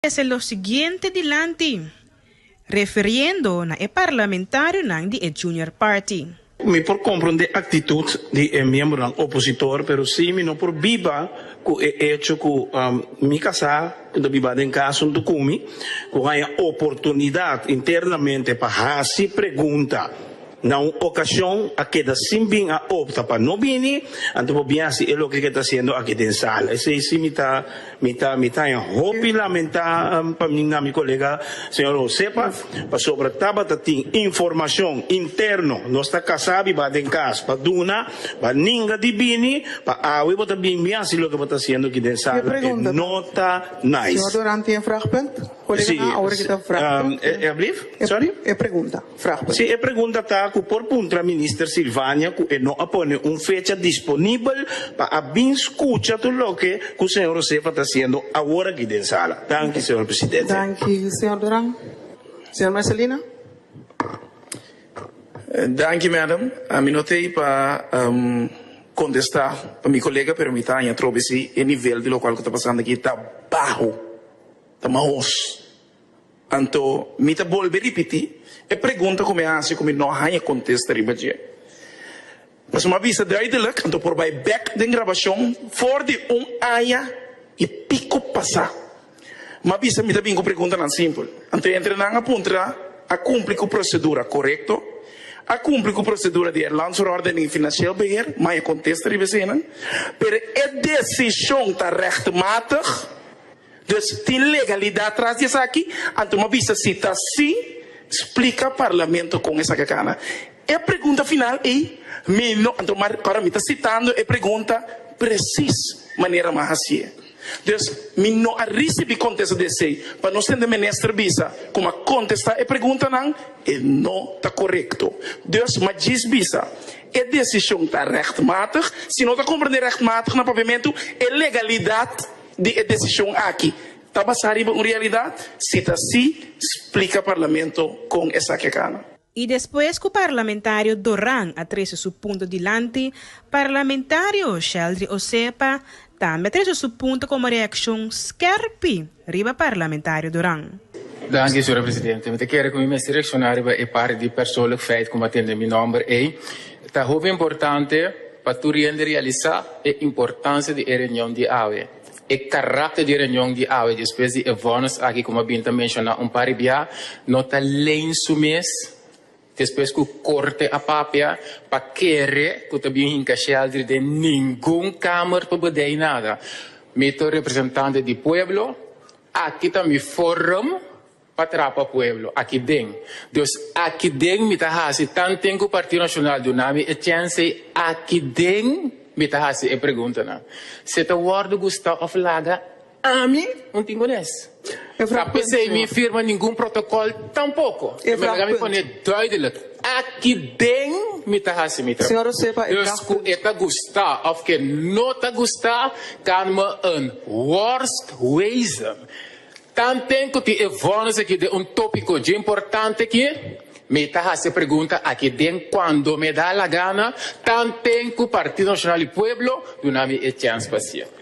Es lo siguiente dilante, referiendo na parlamentario ng di Junior Party. Mi por comprender actitud de miembro del opositor, pero sí mi no por viva que he hecho que mi casa, que viva en caso de Kumi, que haya oportunidad internamente para hacer pregunta. Na ocasión a que da sin bien a opta para no viene, entonces bien así es lo que está haciendo aquí en sala. Ese sí mita en hobby lamenta para mi colega señor Josepa, para sobre tabata información interno, no está casado va en casa, para duna, para ninga di bini, para awe bota bien bien así lo que está haciendo aquí en sala. No está nice. Señor Durante en fragment. Sí, ahora que está fragment. Sorry? Pregunta, fragment. Sí, pregunta está que por punta minister Silvania que no pone una fecha disponible para bien escuchar todo lo que el señor Josefa está haciendo ahora aquí en sala. Gracias, señor presidente. Gracias, señor Durán. Señor Marcelina. Gracias, madam. A mí no te para contestar a mi colega, pero mi tanya trobe si el nivel de lo cual está pasando aquí está bajo, está bajos. Anto, mi te vuelve a repetir, e pergunta como hace, como não há contesta ribadia. Mas uma vista duidelijk, anto por bij back de gravação, voor de aya e pico passar. Uma vista mi te bingo pergunta não simples. Anto entre na puntra, a cumprir com procedura correto, a cumprir com procedura de landsverordening financieel beheer, maar je contesta ribadia, pero a decisão está rechtmatig. Dus tem legalidade atrás disso aqui. Então, uma vista cita sim, explica ao parlamento com essa cacana. E a pergunta final é, então, agora me está citando, a pergunta precisa, maneira mais assim. Dus, me não recebi contesta desse, para não ser de ministro visa, como a contestar a pergunta não, não está correto. Dus, mas diz visa, a decisão está rechtmatig, se não está compreendendo rechtmatig no pavimento, é legalidade de decisão aqui. Está basado em realidade? Cita assim, explica ao parlamento com essa questão. Y después que el parlamentario Doran atrese su punto dilante, parlamentario Sheldry Josepa también atrese su punto como reacción scherpi riba parlamentario Doran. Dank senhor presidente. Ik quero que me reaccionar a parte de persoonlijk feit como atende meu nome é está muito importante para tu realizar a importância de reunião de AWE. O caráter de reunião de AWE, depois de eventos aqui, como bem mencionado, par de não está além do mês, depois que corte a papel, para querer que também encaixar de nenhum câmara para poder nada. Meto representante do povo, aqui também fórum para trapa povo, aqui dentro. Então, aqui dentro, me está assim, tanto que o Partido Nacional do nome, a chance aqui dentro, me está assim, a pergunta, não. Se tu guarda Gustavo Laga, a mim, não tenho nesse. Para você me firma nenhum protocolo, tampouco. Eu me pone duidelijk. Aqui dentro, me está assim, me Senhor Josepa, dus que está gostar, of que não está gostar, kan me worst wezen. Tanto que te evones aqui de tópico de importante aqui, me está se pergunta aqui dentro quando me dá a gana, tanto que o Partido Nacional do Pueblo, do nome é chance paciente.